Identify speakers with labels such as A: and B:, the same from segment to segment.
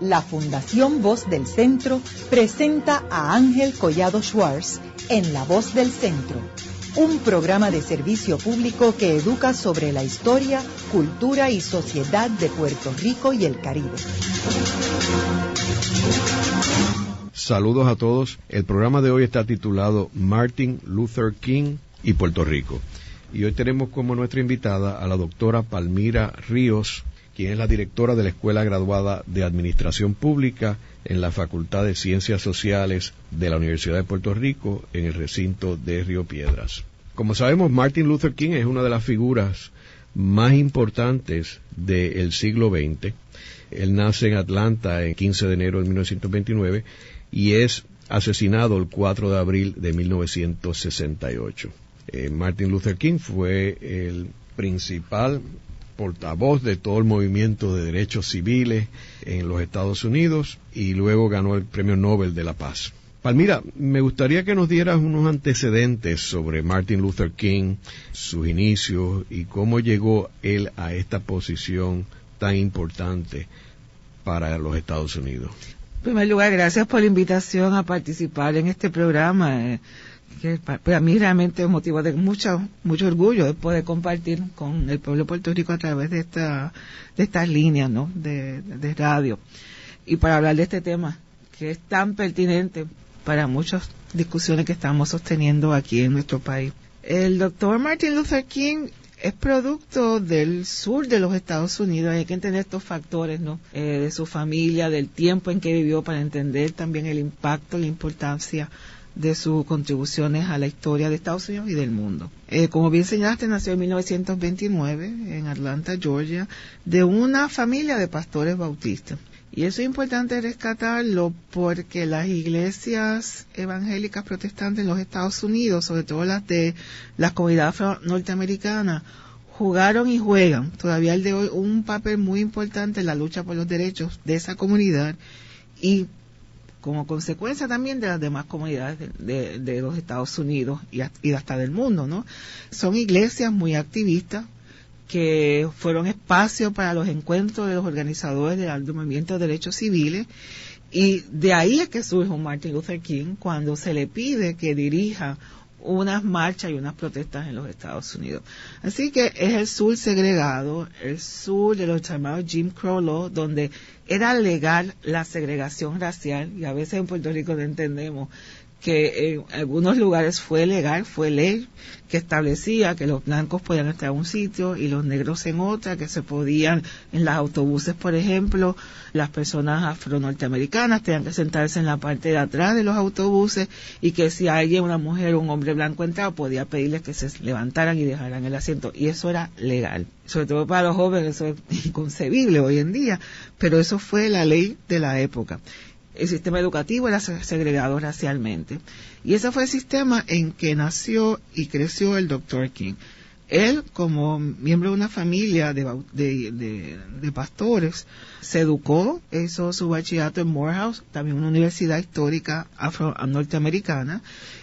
A: la Fundación Voz del Centro presenta a Ángel Collado Schwartz en La Voz del Centro, un programa de servicio público que educa sobre la historia, cultura y sociedad de Puerto Rico y el Caribe.
B: Saludos a todos. El programa de hoy está titulado Martin Luther King y Puerto Rico. Y hoy tenemos como nuestra invitada a la doctora Palmira Ríos, quien es la directora de la Escuela Graduada de Administración Pública en la Facultad de Ciencias Sociales de la Universidad de Puerto Rico, en el recinto de Río Piedras. Como sabemos, Martin Luther King es una de las figuras más importantes del siglo XX. Él nace en Atlanta el 15 de enero de 1929 y es asesinado el 4 de abril de 1968. Martin Luther King fue el principal portavoz de todo el movimiento de derechos civiles en los Estados Unidos y luego ganó el Premio Nobel de la Paz. Palmira, me gustaría que nos dieras unos antecedentes sobre Martin Luther King, sus inicios y cómo llegó él a esta posición tan importante para los Estados Unidos.
C: En primer lugar, gracias por la invitación a participar en este programa, que para mí realmente es un motivo de mucho orgullo de poder compartir con el pueblo de Puerto Rico a través de estas líneas, ¿no?, de radio, y para hablar de este tema que es tan pertinente para muchas discusiones que estamos sosteniendo aquí en nuestro país. El doctor Martin Luther King es producto del sur de los Estados Unidos. Hay que entender estos factores, ¿no?, de su familia, del tiempo en que vivió, para entender también el impacto, la importancia de sus contribuciones a la historia de Estados Unidos y del mundo. Como bien señalaste, nació en 1929 en Atlanta, Georgia, de una familia de pastores bautistas. Y eso es importante rescatarlo porque las iglesias evangélicas protestantes en los Estados Unidos, sobre todo las de las comunidades norteamericanas, jugaron y juegan todavía el de hoy un papel muy importante en la lucha por los derechos de esa comunidad y como consecuencia también de las demás comunidades de los Estados Unidos y hasta del mundo, ¿no? Son iglesias muy activistas que fueron espacios para los encuentros de los organizadores del movimiento de derechos civiles, y de ahí es que surge un Martin Luther King cuando se le pide que dirija unas marchas y unas protestas en los Estados Unidos. Así que es el sur segregado, el sur de los llamados Jim Crow Law, donde era legal la segregación racial, y a veces en Puerto Rico no entendemos que en algunos lugares fue legal, fue ley que establecía que los blancos podían estar en un sitio y los negros en otra, que se podían, en los autobuses, por ejemplo, las personas afro-norteamericanas tenían que sentarse en la parte de atrás de los autobuses, y que si alguien, una mujer o un hombre blanco entraba, podía pedirles que se levantaran y dejaran el asiento, y eso era legal. Sobre todo para los jóvenes eso es inconcebible hoy en día, pero eso fue la ley de la época. El sistema educativo era segregado racialmente. Y ese fue el sistema en que nació y creció el Dr. King. Él, como miembro de una familia de pastores, se educó, hizo su bachillerato en Morehouse, también una universidad histórica afro-norteamericana,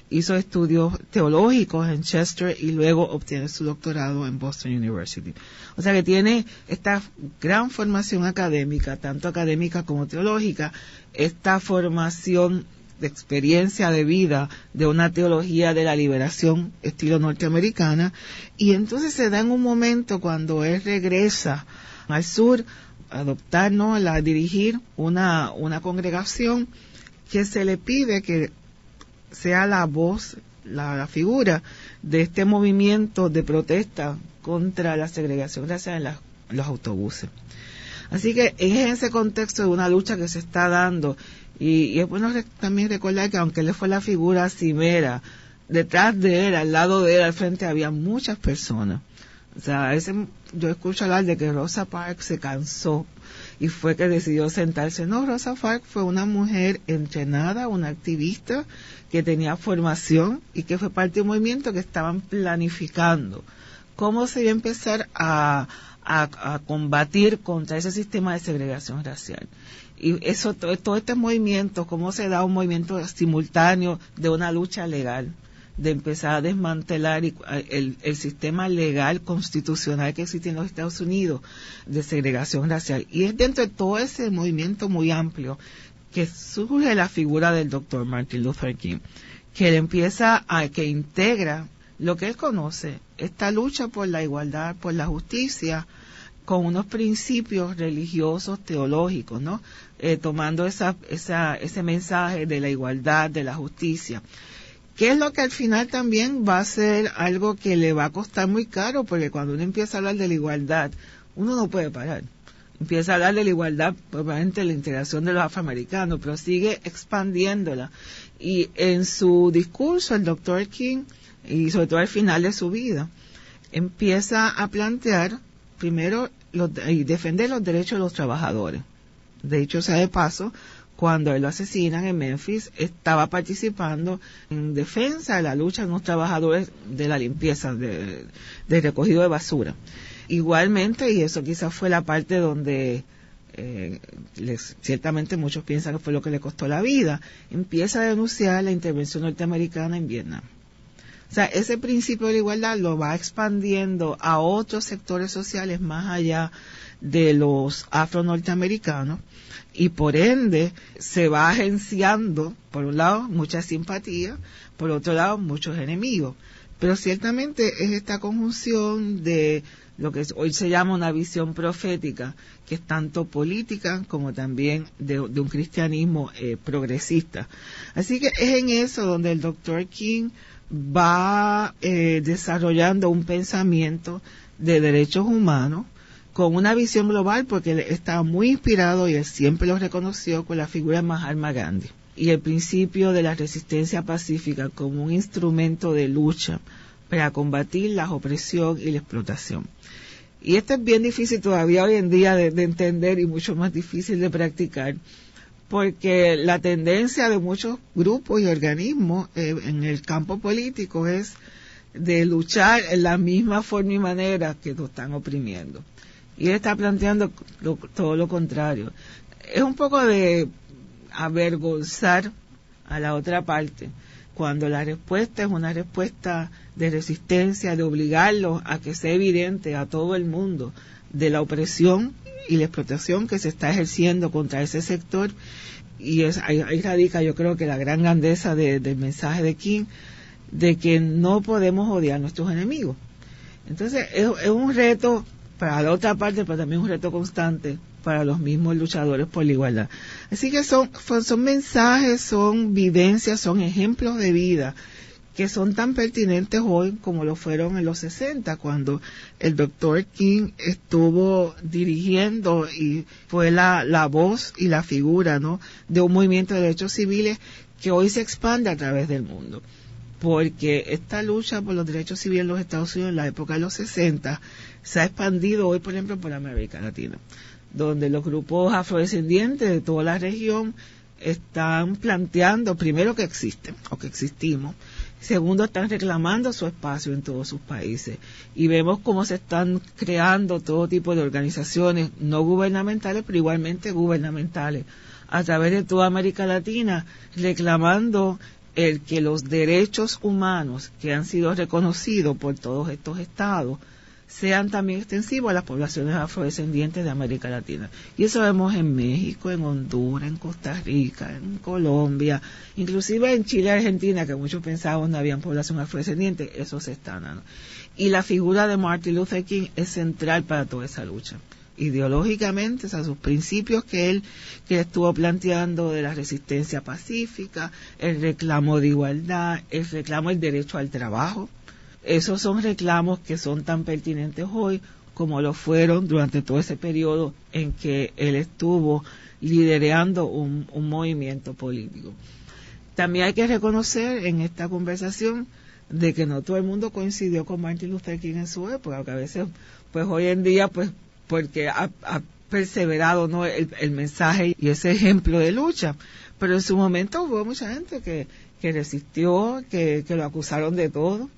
C: hizo estudios teológicos en Chester y luego obtiene su doctorado en Boston University. O sea que tiene esta gran formación académica, tanto académica como teológica, esta formación de experiencia de vida, de una teología de la liberación estilo norteamericana, y entonces se da en un momento cuando él regresa al sur a adoptar, ¿no?, a dirigir una congregación, que se le pide que sea la voz, la figura de este movimiento de protesta contra la segregación racial en los autobuses. Así que es en ese contexto de una lucha que se está dando, y es bueno también recordar que aunque él fue la figura cimera, detrás de él, al lado de él, al frente, había muchas personas. O sea, yo escucho hablar de que Rosa Parks se cansó y fue que decidió sentarse. No, Rosa Parks fue una mujer entrenada, una activista que tenía formación y que fue parte de un movimiento que estaban planificando cómo se iba a empezar a combatir contra ese sistema de segregación racial. Y eso, todo este movimiento, cómo se da un movimiento simultáneo de una lucha legal de empezar a desmantelar el sistema legal constitucional que existe en los Estados Unidos de segregación racial. Y es dentro de todo ese movimiento muy amplio que surge la figura del Dr. Martin Luther King, que él que integra lo que él conoce, esta lucha por la igualdad, por la justicia, con unos principios religiosos, teológicos, ¿no? Tomando ese mensaje de la igualdad, de la justicia. Que es lo que al final también va a ser algo que le va a costar muy caro, porque cuando uno empieza a hablar de la igualdad, uno no puede parar. Empieza a hablar de la igualdad, probablemente la integración de los afroamericanos, pero sigue expandiéndola. Y en su discurso, el Dr. King, y sobre todo al final de su vida, empieza a plantear, primero, y defender los derechos de los trabajadores. De hecho, sea de paso, cuando él lo asesinan en Memphis, estaba participando en defensa de la lucha de los trabajadores de la limpieza, de recogido de basura. Igualmente, y eso quizás fue la parte donde ciertamente muchos piensan que fue lo que le costó la vida, empieza a denunciar la intervención norteamericana en Vietnam. O sea, ese principio de la igualdad lo va expandiendo a otros sectores sociales más allá de los afro-norteamericanos, y por ende se va agenciando, por un lado, mucha simpatía, por otro lado, muchos enemigos. Pero ciertamente es esta conjunción de lo que hoy se llama una visión profética, que es tanto política como también de un cristianismo progresista. Así que es en eso donde el Dr. King va desarrollando un pensamiento de derechos humanos con una visión global, porque él estaba muy inspirado, y él siempre lo reconoció, con la figura de Mahatma Gandhi y el principio de la resistencia pacífica como un instrumento de lucha para combatir la opresión y la explotación. Y esto es bien difícil todavía hoy en día de entender, y mucho más difícil de practicar, porque la tendencia de muchos grupos y organismos en el campo político es de luchar en la misma forma y manera que nos están oprimiendo. Y él está planteando todo lo contrario. Es un poco de avergonzar a la otra parte, cuando la respuesta es una respuesta de resistencia, de obligarlos a que sea evidente a todo el mundo de la opresión y la explotación que se está ejerciendo contra ese sector. Y ahí radica, yo creo, que la gran grandeza del mensaje de King, de que no podemos odiar a nuestros enemigos. Entonces es un reto para la otra parte, pero también un reto constante para los mismos luchadores por la igualdad. Así que son mensajes, son vivencias, son ejemplos de vida que son tan pertinentes hoy como lo fueron en los 60, cuando el Dr. King estuvo dirigiendo y fue la voz y la figura, ¿no?, de un movimiento de derechos civiles que hoy se expande a través del mundo. Porque esta lucha por los derechos civiles en los Estados Unidos en la época de los 60 se ha expandido hoy, por ejemplo, por América Latina, donde los grupos afrodescendientes de toda la región están planteando, primero, que existen o que existimos, segundo, están reclamando su espacio en todos sus países, y vemos cómo se están creando todo tipo de organizaciones no gubernamentales, pero igualmente gubernamentales, a través de toda América Latina, reclamando el que los derechos humanos que han sido reconocidos por todos estos estados sean también extensivos a las poblaciones afrodescendientes de América Latina. Y eso vemos en México, en Honduras, en Costa Rica, en Colombia, inclusive en Chile y Argentina, que muchos pensábamos no había población afrodescendiente, eso se está dando. Y la figura de Martin Luther King es central para toda esa lucha. Ideológicamente, o sea, sus principios que él estuvo planteando de la resistencia pacífica, el reclamo de igualdad, el reclamo del derecho al trabajo. Esos son reclamos que son tan pertinentes hoy como lo fueron durante todo ese periodo en que él estuvo liderando un movimiento político. También hay que reconocer en esta conversación de que no todo el mundo coincidió con Martin Luther King en su época, porque a veces, pues hoy en día, pues porque ha perseverado, ¿no?, el mensaje y ese ejemplo de lucha, pero en su momento hubo mucha gente que resistió, que lo acusaron de todo,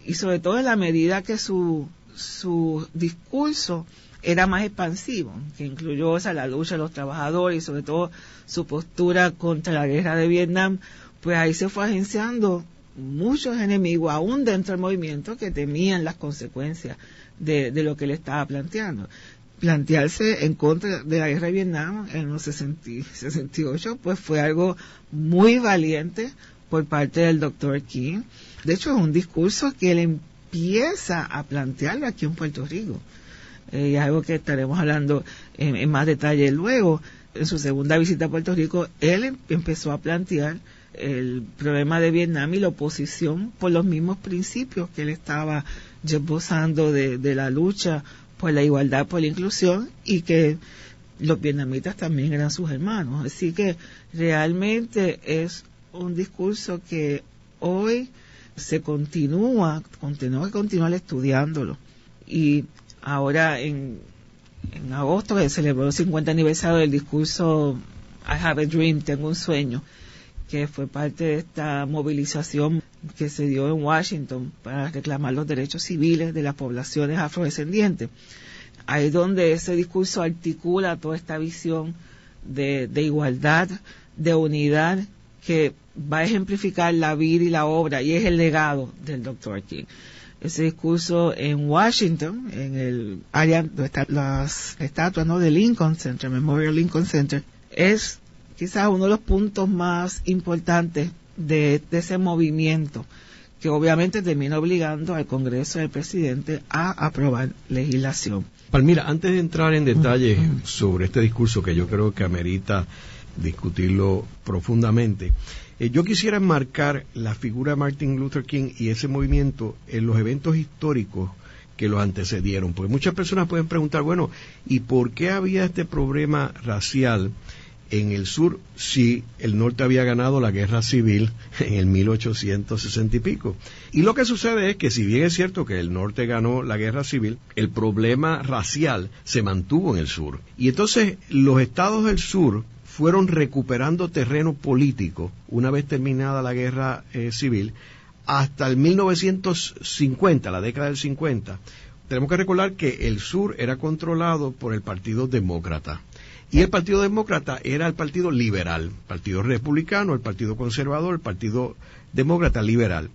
C: y sobre todo en la medida que su discurso era más expansivo, que incluyó, o sea, la lucha de los trabajadores y sobre todo su postura contra la guerra de Vietnam, pues ahí se fue agenciando muchos enemigos, aún dentro del movimiento, que temían las consecuencias de lo que él estaba planteando. Plantearse en contra de la guerra de Vietnam en los 68, pues fue algo muy valiente por parte del Dr. King. De hecho, es un discurso que él empieza a plantearlo aquí en Puerto Rico. Y algo que estaremos hablando en más detalle luego. En su segunda visita a Puerto Rico, él empezó a plantear el problema de Vietnam y la oposición por los mismos principios que él estaba esbozando de la lucha por la igualdad, por la inclusión, y que los vietnamitas también eran sus hermanos. Así que realmente es un discurso que hoy se continúa estudiándolo. Y ahora en agosto, que se celebró el 50 aniversario del discurso I Have a Dream, Tengo un Sueño, que fue parte de esta movilización que se dio en Washington para reclamar los derechos civiles de las poblaciones afrodescendientes. Ahí es donde ese discurso articula toda esta visión de igualdad, de unidad, que va a ejemplificar la vida y la obra, y es el legado del Dr. King. Ese discurso en Washington, en el área donde están las estatuas, ¿no?, de Lincoln Center, Memorial Lincoln Center, es quizás uno de los puntos más importantes de ese movimiento, que obviamente termina obligando al Congreso del presidente a aprobar legislación.
B: Palmira, antes de entrar en detalle sobre este discurso, que yo creo que amerita discutirlo profundamente, yo quisiera enmarcar la figura de Martin Luther King y ese movimiento en los eventos históricos que los antecedieron, porque muchas personas pueden preguntar, bueno, ¿y por qué había este problema racial en el sur si el norte había ganado la guerra civil en el 1860 y pico? Y lo que sucede es que, si bien es cierto que el norte ganó la guerra civil, el problema racial se mantuvo en el sur. Y entonces los estados del sur fueron recuperando terreno político una vez terminada la guerra civil hasta el 1950, la década del 50. Tenemos que recordar que el sur era controlado por el Partido Demócrata. Y el Partido Demócrata era el Partido Liberal, el Partido Republicano, el Partido Conservador, el Partido Demócrata Liberal.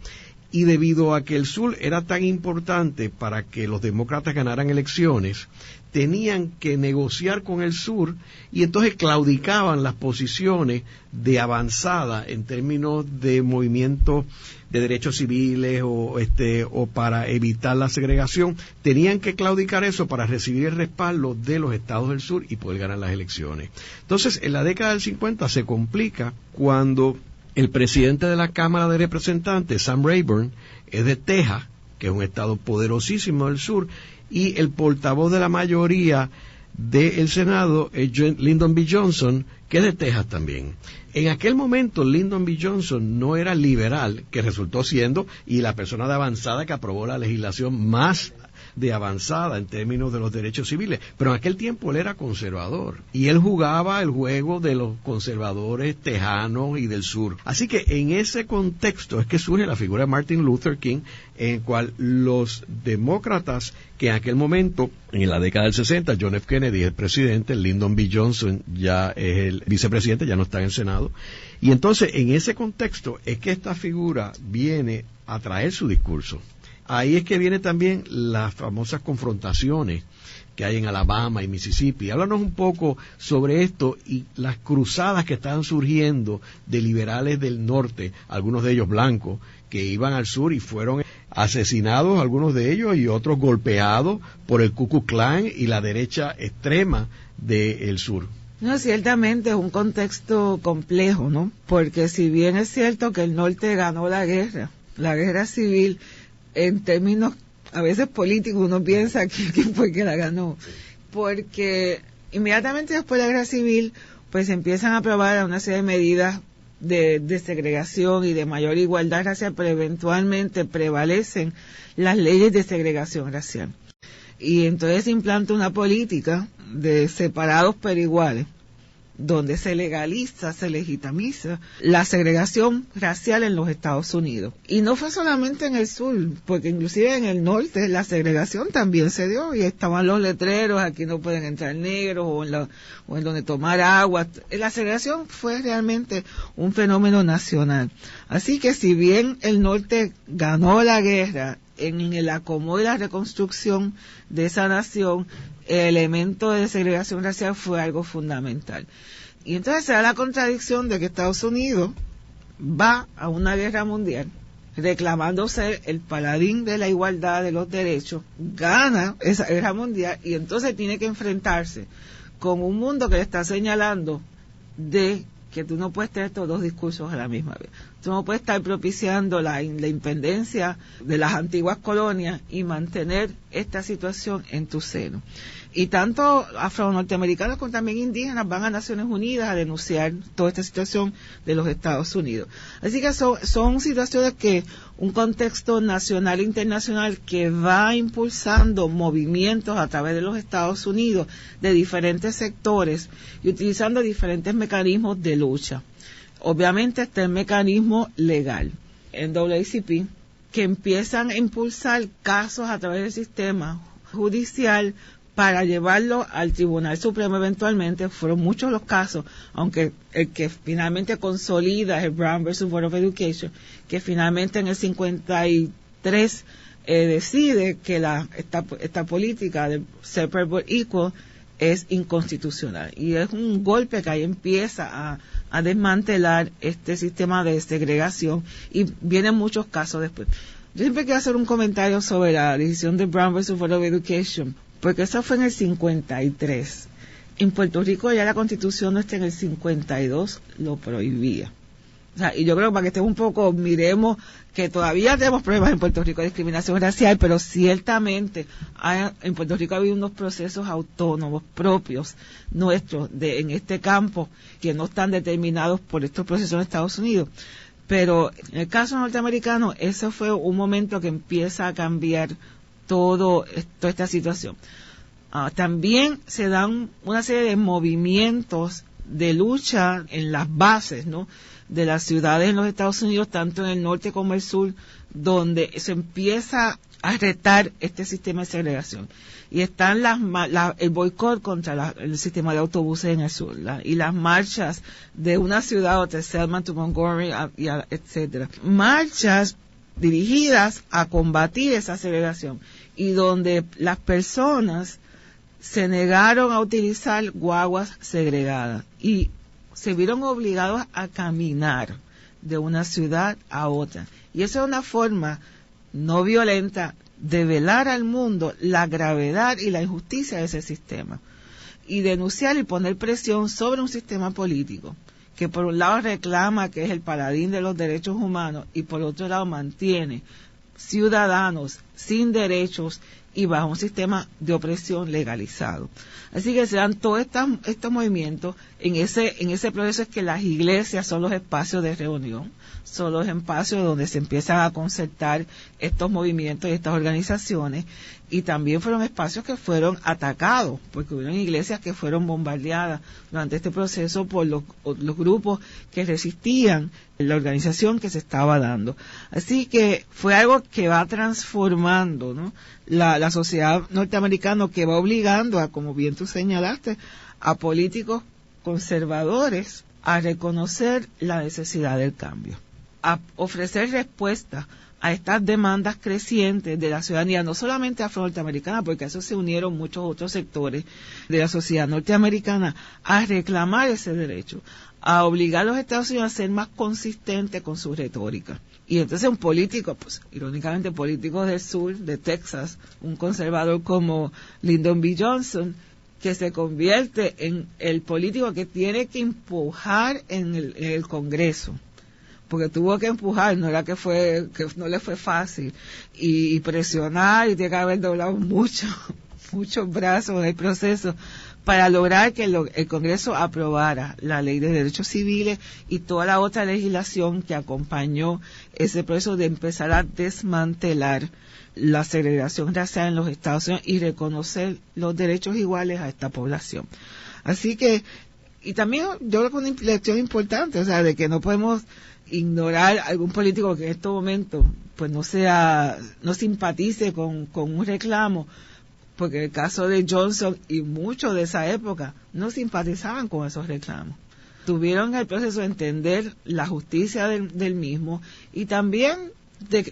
B: Y debido a que el sur era tan importante para que los demócratas ganaran elecciones, tenían que negociar con el sur, y entonces claudicaban las posiciones de avanzada en términos de movimiento de derechos civiles o para evitar la segregación. Tenían que claudicar eso para recibir el respaldo de los estados del sur y poder ganar las elecciones. Entonces, en la década del 50 se complica cuando el presidente de la Cámara de Representantes, Sam Rayburn, es de Texas, que es un estado poderosísimo del sur, y el portavoz de la mayoría del Senado es Lyndon B. Johnson, que es de Texas también. En aquel momento Lyndon B. Johnson no era liberal, que resultó siendo, y la persona de avanzada que aprobó la legislación más de avanzada en términos de los derechos civiles, pero en aquel tiempo él era conservador y él jugaba el juego de los conservadores tejanos y del sur. Así que en ese contexto es que surge la figura de Martin Luther King, en el cual los demócratas, que en aquel momento, en la década del 60, John F. Kennedy es el presidente, Lyndon B. Johnson ya es el vicepresidente, ya no está en el Senado, y entonces en ese contexto es que esta figura viene a traer su discurso. Ahí es que vienen también las famosas confrontaciones que hay en Alabama y Mississippi. Háblanos un poco sobre esto y las cruzadas que estaban surgiendo de liberales del norte, algunos de ellos blancos, que iban al sur y fueron asesinados, algunos de ellos, y otros golpeados por el Ku Klux Klan y la derecha extrema del sur.
C: No, ciertamente es un contexto complejo, ¿no? Porque si bien es cierto que el norte ganó la guerra civil, en términos a veces políticos, uno piensa quién fue que la ganó, porque inmediatamente después de la guerra civil pues empiezan a aprobar una serie de medidas de segregación y de mayor igualdad racial, pero eventualmente prevalecen las leyes de segregación racial, y entonces se implanta una política de separados pero iguales, donde se legaliza, se legitimiza la segregación racial en los Estados Unidos. Y no fue solamente en el sur, porque inclusive en el norte la segregación también se dio, y estaban los letreros, aquí no pueden entrar negros, o en donde tomar agua. La segregación fue realmente un fenómeno nacional. Así que si bien el norte ganó la guerra en el acomodo y la reconstrucción de esa nación, el elemento de segregación racial fue algo fundamental. Y entonces se da la contradicción de que Estados Unidos va a una guerra mundial reclamando ser el paladín de la igualdad de los derechos, gana esa guerra mundial y entonces tiene que enfrentarse con un mundo que le está señalando de que tú no puedes tener estos dos discursos a la misma vez. Tú no puedes estar propiciando la independencia de las antiguas colonias y mantener esta situación en tu seno. Y tanto afro-norteamericanos como también indígenas van a Naciones Unidas a denunciar toda esta situación de los Estados Unidos. Así que son situaciones que un contexto nacional e internacional que va impulsando movimientos a través de los Estados Unidos de diferentes sectores y utilizando diferentes mecanismos de lucha. Obviamente está el mecanismo legal, NAACP, que empiezan a impulsar casos a través del sistema judicial para llevarlo al Tribunal Supremo eventualmente. Fueron muchos los casos, aunque el que finalmente consolida es el Brown versus Board of Education, que finalmente en el 53 decide que esta política de separate but equal es inconstitucional. Y es un golpe que ahí empieza a desmantelar este sistema de segregación, y vienen muchos casos después. Yo siempre quiero hacer un comentario sobre la decisión de Brown versus Board of Education, porque eso fue en el 53. En Puerto Rico ya la Constitución nuestra en el 52 lo prohibía. O sea, y yo creo que para que estemos un poco, miremos que todavía tenemos problemas en Puerto Rico de discriminación racial, pero ciertamente en Puerto Rico ha habido unos procesos autónomos propios nuestros en este campo que no están determinados por estos procesos en Estados Unidos. Pero en el caso norteamericano, ese fue un momento que empieza a cambiar toda esta situación. También se dan una serie de movimientos de lucha en las bases, ¿no?, de las ciudades en los Estados Unidos, tanto en el norte como el sur, donde se empieza a retar este sistema de segregación. Y están el boicot contra el sistema de autobuses en el sur, y las marchas de una ciudad a otra, Selma to Montgomery, etcétera. Marchas dirigidas a combatir esa segregación, y donde las personas se negaron a utilizar guaguas segregadas y se vieron obligados a caminar de una ciudad a otra. Y eso es una forma no violenta de velar al mundo la gravedad y la injusticia de ese sistema, y denunciar y poner presión sobre un sistema político que por un lado reclama que es el paladín de los derechos humanos y por otro lado mantiene ciudadanos sin derechos y bajo un sistema de opresión legalizado. Así que se dan todos estos movimientos. En ese proceso es que las iglesias son los espacios de reunión, son los espacios donde se empiezan a concertar estos movimientos y estas organizaciones, y también fueron espacios que fueron atacados, porque hubieron iglesias que fueron bombardeadas durante este proceso por los grupos que resistían la organización que se estaba dando. Así que fue algo que va transformando, ¿no?, la sociedad norteamericana, que va obligando a, como bien tú señalaste, a políticos conservadores a reconocer la necesidad del cambio, a ofrecer respuestas a estas demandas crecientes de la ciudadanía, no solamente afro-norteamericana, porque a eso se unieron muchos otros sectores de la sociedad norteamericana, a reclamar ese derecho, a obligar a los Estados Unidos a ser más consistentes con su retórica. Y entonces un político, pues irónicamente políticos del sur, de Texas, un conservador como Lyndon B. Johnson, que se convierte en el político que tiene que empujar en el Congreso, porque tuvo que empujar, no era que no le fue fácil, y presionar, y tiene que haber doblado muchos brazos en el proceso para lograr que el Congreso aprobara la Ley de Derechos Civiles y toda la otra legislación que acompañó ese proceso de empezar a desmantelar la segregación racial en los Estados Unidos y reconocer los derechos iguales a esta población. Así que, Y también yo creo que una inflexión importante, o sea, de que no podemos ignorar algún político que en este momento pues no simpatice con un reclamo, porque el caso de Johnson y muchos de esa época no simpatizaban con esos reclamos. Tuvieron el proceso de entender la justicia del mismo y también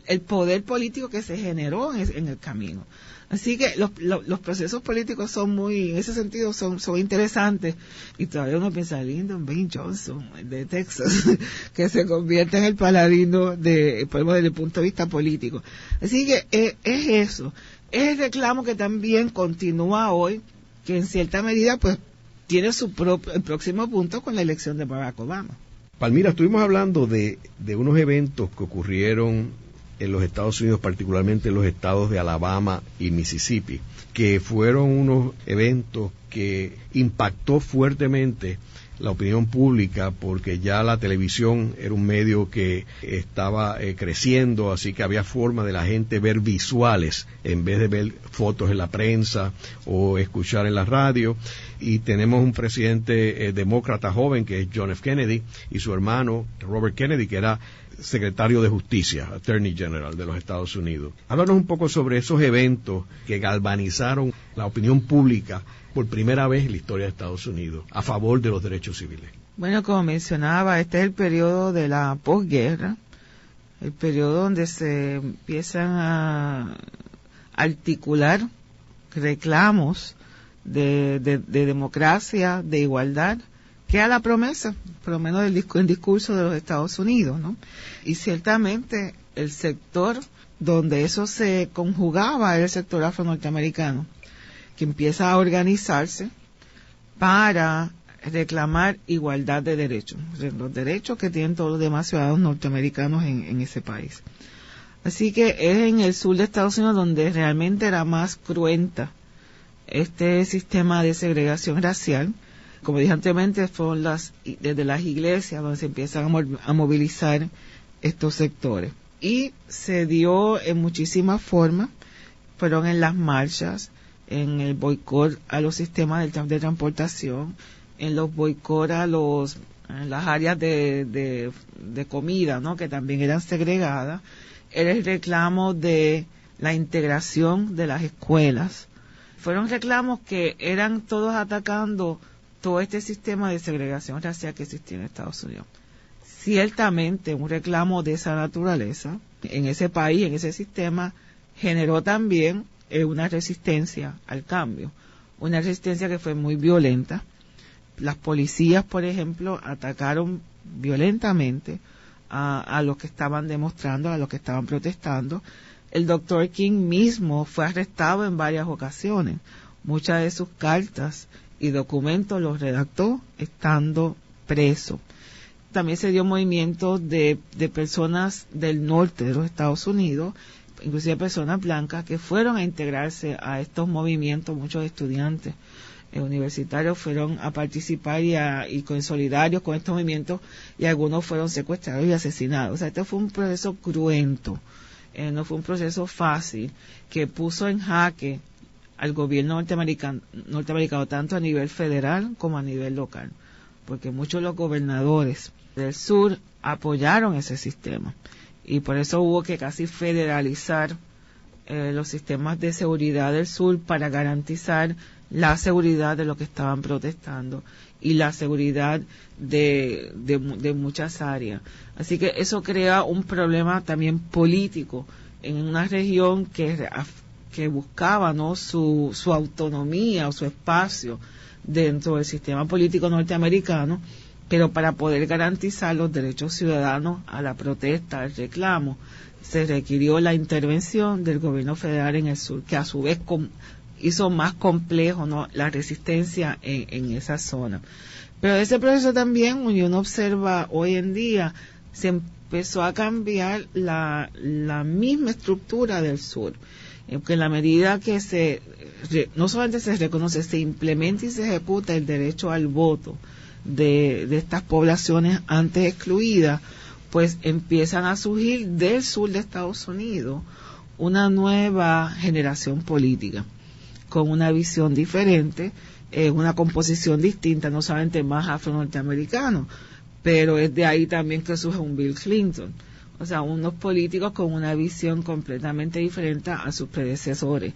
C: el poder político que se generó en el camino. Así que los procesos políticos son en ese sentido son interesantes, y todavía uno piensa Lyndon B. Johnson de Texas que se convierte en el paladino desde el punto de vista político. Así que es eso, es el reclamo que también continúa hoy, que en cierta medida pues tiene el próximo punto con la elección de Barack Obama.
B: Palmira, estuvimos hablando de unos eventos que ocurrieron en los Estados Unidos, particularmente en los estados de Alabama y Mississippi, que fueron unos eventos que impactó fuertemente la opinión pública, porque ya la televisión era un medio que estaba creciendo, así que había forma de la gente ver visuales en vez de ver fotos en la prensa o escuchar en la radio. Y tenemos un presidente demócrata joven que es John F. Kennedy, y su hermano Robert Kennedy, que era secretario de Justicia, Attorney General de los Estados Unidos. Háblanos un poco sobre esos eventos que galvanizaron la opinión pública por primera vez en la historia de Estados Unidos a favor de los derechos civiles.
C: Bueno, como mencionaba, este es el periodo de la posguerra, el periodo donde se empiezan a articular reclamos de democracia, de igualdad, que a la promesa, por lo menos el discurso de los Estados Unidos, ¿no? Y ciertamente el sector donde eso se conjugaba era el sector afro-norteamericano, que empieza a organizarse para reclamar igualdad de derechos, los derechos que tienen todos los demás ciudadanos norteamericanos en ese país. Así que es en el sur de Estados Unidos donde realmente era más cruenta este sistema de segregación racial. Como dije anteriormente, fueron desde las iglesias donde se empiezan a movilizar estos sectores. Y se dio en muchísimas formas, fueron en las marchas, en el boicot a los sistemas de transportación, en los boicot en las áreas de comida, ¿no?, que también eran segregadas. Era el reclamo de la integración de las escuelas. Fueron reclamos que eran todos atacando todo este sistema de segregación racial que existía en Estados Unidos. Ciertamente un reclamo de esa naturaleza en ese país, en ese sistema, generó también una resistencia al cambio, una resistencia que fue muy violenta. Las policías, por ejemplo, atacaron violentamente a los que estaban demostrando, a los que estaban protestando. El Dr. King mismo fue arrestado en varias ocasiones. Muchas de sus cartas y documentos los redactó estando preso. También se dio movimiento de personas del norte de los Estados Unidos, inclusive personas blancas, que fueron a integrarse a estos movimientos. Muchos estudiantes universitarios fueron a participar y solidarios con estos movimientos, y algunos fueron secuestrados y asesinados. O sea, este fue un proceso cruento, no fue un proceso fácil, que puso en jaque al gobierno norteamericano tanto a nivel federal como a nivel local, porque muchos de los gobernadores del sur apoyaron ese sistema, y por eso hubo que casi federalizar los sistemas de seguridad del sur para garantizar la seguridad de los que estaban protestando y la seguridad de muchas áreas. Así que eso crea un problema también político en una región que buscaba, ¿no?, su autonomía o su espacio dentro del sistema político norteamericano, pero para poder garantizar los derechos ciudadanos a la protesta, al reclamo, se requirió la intervención del gobierno federal en el sur, que a su vez hizo más complejo, ¿no?, la resistencia en esa zona. Pero ese proceso también, uno observa hoy en día, se empezó a cambiar la misma estructura del sur, que en la medida que no solamente se reconoce, se implementa y se ejecuta el derecho al voto de estas poblaciones antes excluidas, pues empiezan a surgir del sur de Estados Unidos una nueva generación política con una visión diferente, una composición distinta, no solamente más afro-norteamericano, pero es de ahí también que surge un Bill Clinton. O sea, unos políticos con una visión completamente diferente a sus predecesores,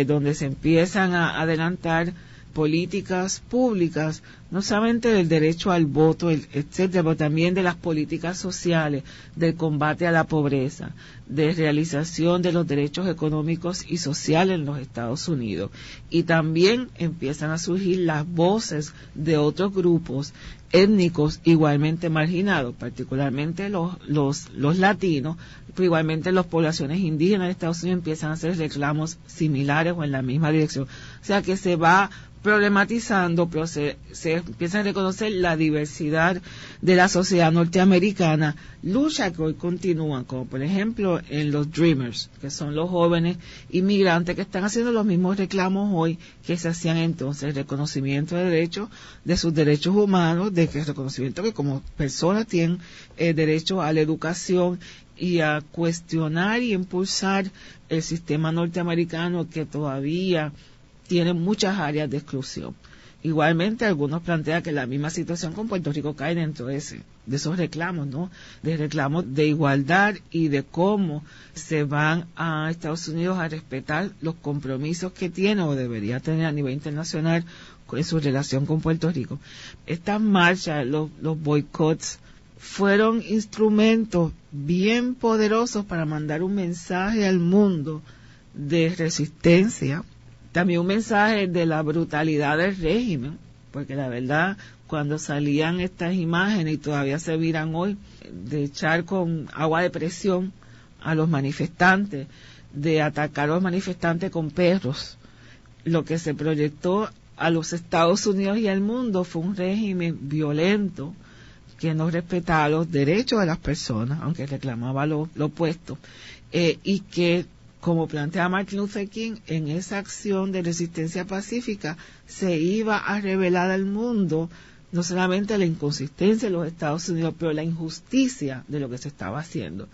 C: donde se empiezan a adelantar políticas públicas, no solamente del derecho al voto, etcétera, pero también de las políticas sociales, del combate a la pobreza, de realización de los derechos económicos y sociales en los Estados Unidos. Y también empiezan a surgir las voces de otros grupos étnicos igualmente marginados, particularmente los latinos, pero igualmente las poblaciones indígenas de Estados Unidos empiezan a hacer reclamos similares o en la misma dirección. O sea que se va problematizando, pero se empieza a reconocer la diversidad de la sociedad norteamericana, luchas que hoy continúan, como por ejemplo en los Dreamers, que son los jóvenes inmigrantes que están haciendo los mismos reclamos hoy que se hacían entonces, el reconocimiento de derechos, de sus derechos humanos, de que el reconocimiento que como personas tienen derecho a la educación y a cuestionar y impulsar el sistema norteamericano que todavía tiene muchas áreas de exclusión. Igualmente, algunos plantean que la misma situación con Puerto Rico cae dentro de esos reclamos, ¿no? De reclamos de igualdad y de cómo se van a Estados Unidos a respetar los compromisos que tiene o debería tener a nivel internacional en su relación con Puerto Rico. Estas marchas, los boicots, fueron instrumentos bien poderosos para mandar un mensaje al mundo de resistencia, también un mensaje de la brutalidad del régimen, porque la verdad, cuando salían estas imágenes, y todavía se miran hoy, de echar con agua de presión a los manifestantes, de atacar a los manifestantes con perros, lo que se proyectó a los Estados Unidos y al mundo fue un régimen violento, que no respetaba los derechos de las personas, aunque reclamaba lo opuesto, y que, como plantea Martin Luther King, en esa acción de resistencia pacífica se iba a revelar al mundo no solamente la inconsistencia de los Estados Unidos, pero la injusticia de lo que se estaba haciendo.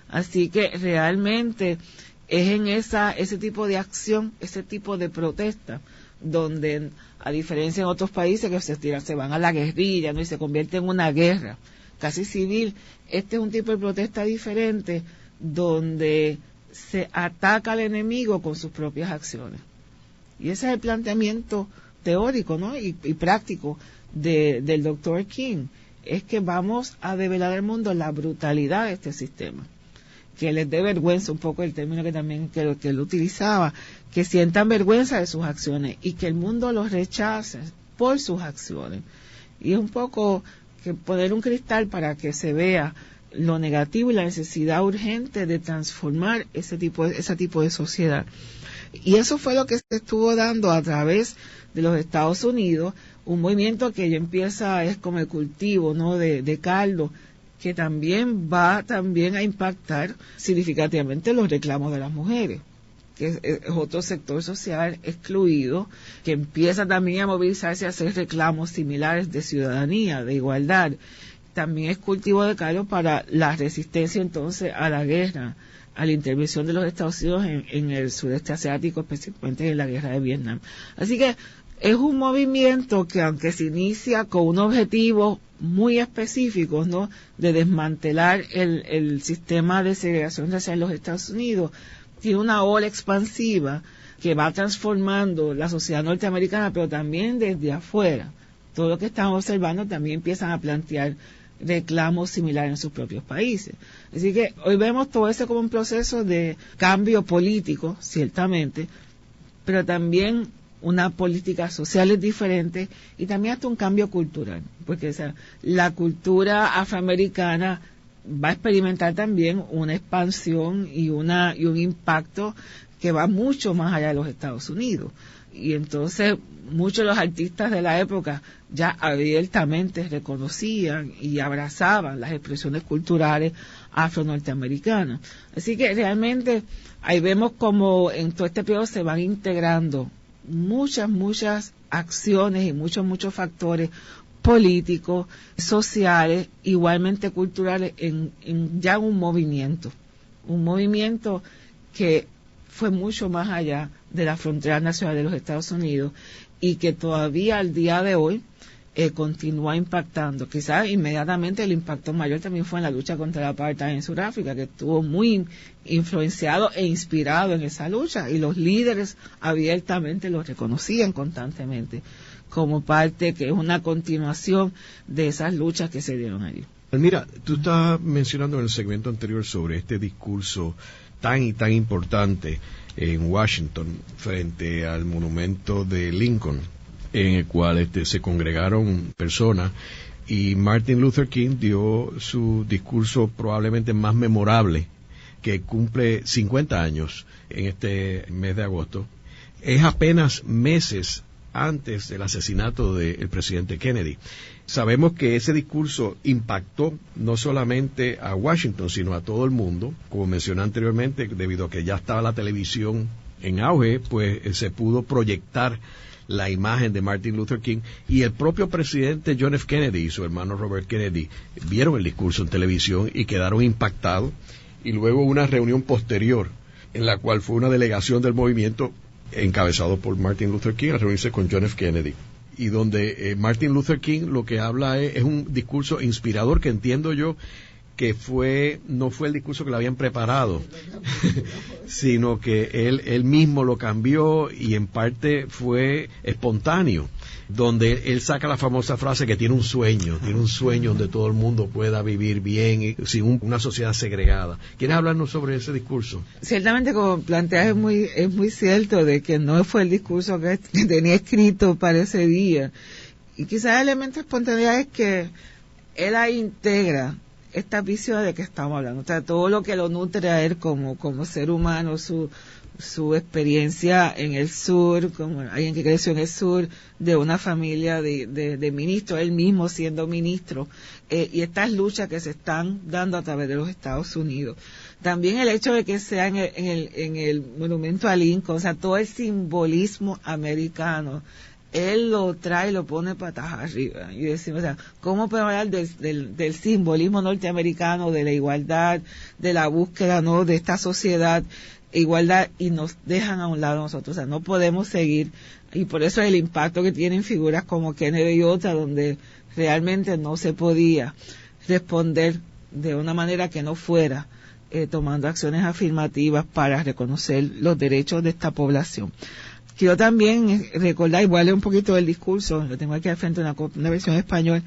C: Así que realmente es en ese tipo de acción, ese tipo de protesta, donde a diferencia en otros países que se van a la guerrilla, ¿no? Y se convierte en una guerra casi civil, este es un tipo de protesta diferente donde se ataca al enemigo con sus propias acciones. Y ese es el planteamiento teórico, ¿no? y práctico del Dr. King, es que vamos a develar al mundo la brutalidad de este sistema, que les dé vergüenza, un poco el término que también que él utilizaba, que sientan vergüenza de sus acciones y que el mundo los rechace por sus acciones. Y es un poco que poner un cristal para que se vea lo negativo y la necesidad urgente de transformar ese tipo de sociedad. Y eso fue lo que se estuvo dando a través de los Estados Unidos, un movimiento que ya empieza, es como el cultivo, ¿no? de caldo, que también va a impactar significativamente los reclamos de las mujeres, que es otro sector social excluido, que empieza también a movilizarse a hacer reclamos similares de ciudadanía, de igualdad. También es cultivo de caldo para la resistencia entonces a la guerra, a la intervención de los Estados Unidos en el sudeste asiático, especialmente en la guerra de Vietnam. Así que es un movimiento que, aunque se inicia con un objetivo muy específico, ¿no?, de desmantelar el sistema de segregación racial en los Estados Unidos, tiene una ola expansiva que va transformando la sociedad norteamericana, pero también desde afuera. Todo lo que estamos observando también empiezan a plantear reclamos similares en sus propios países. Así que hoy vemos todo eso como un proceso de cambio político, ciertamente, pero también una política social es diferente y también hasta un cambio cultural, porque la cultura afroamericana va a experimentar también una expansión y un impacto que va mucho más allá de los Estados Unidos. Y entonces muchos de los artistas de la época ya abiertamente reconocían y abrazaban las expresiones culturales afro-norteamericanas. Así que realmente ahí vemos como en todo este periodo se van integrando muchas acciones y muchos factores políticos, sociales, igualmente culturales, en ya un movimiento que fue mucho más allá de la frontera nacional de los Estados Unidos y que todavía al día de hoy continúa impactando. Quizás inmediatamente el impacto mayor también fue en la lucha contra la apartheid en Sudáfrica, que estuvo muy influenciado e inspirado en esa lucha, y los líderes abiertamente lo reconocían constantemente como parte que es una continuación de esas luchas que se dieron allí.
B: Mira, tú estabas mencionando en el segmento anterior sobre este discurso tan y tan importante en Washington frente al monumento de Lincoln, en el cual se congregaron personas, y Martin Luther King dio su discurso probablemente más memorable, que cumple 50 años en este mes de agosto. Es apenas meses antes del asesinato del presidente Kennedy. Sabemos que ese discurso impactó no solamente a Washington, sino a todo el mundo. Como mencioné anteriormente, debido a que ya estaba la televisión en auge, pues se pudo proyectar la imagen de Martin Luther King, y el propio presidente John F. Kennedy y su hermano Robert Kennedy vieron el discurso en televisión y quedaron impactados, y luego una reunión posterior en la cual fue una delegación del movimiento encabezado por Martin Luther King a reunirse con John F. Kennedy, y donde Martin Luther King lo que habla es un discurso inspirador, que entiendo yo que no fue el discurso que le habían preparado, sino que él mismo lo cambió, y en parte fue espontáneo, donde él saca la famosa frase que tiene un sueño donde todo el mundo pueda vivir bien, sin una sociedad segregada. ¿Quieres hablarnos sobre ese discurso?
C: Ciertamente, como planteas, es muy cierto de que no fue el discurso que tenía escrito para ese día, y quizás el elemento de espontaneidad es que él ahí integra esta visión de que estamos hablando, o sea, todo lo que lo nutre a él como ser humano, su experiencia en el sur, como alguien que creció en el sur, de una familia de ministros, él mismo siendo ministro, y estas luchas que se están dando a través de los Estados Unidos. También el hecho de que sea en el monumento a Lincoln, o sea, todo el simbolismo americano, él lo trae y lo pone patas arriba. Y decimos, o sea, ¿cómo podemos hablar del simbolismo norteamericano, de la igualdad, de la búsqueda, ¿no?, de esta sociedad, igualdad, y nos dejan a un lado nosotros? O sea, no podemos seguir, y por eso el impacto que tienen figuras como Kennedy y otras, donde realmente no se podía responder de una manera que no fuera tomando acciones afirmativas para reconocer los derechos de esta población. Quiero también recordar, igual leer un poquito del discurso, lo tengo aquí al frente, una versión en español,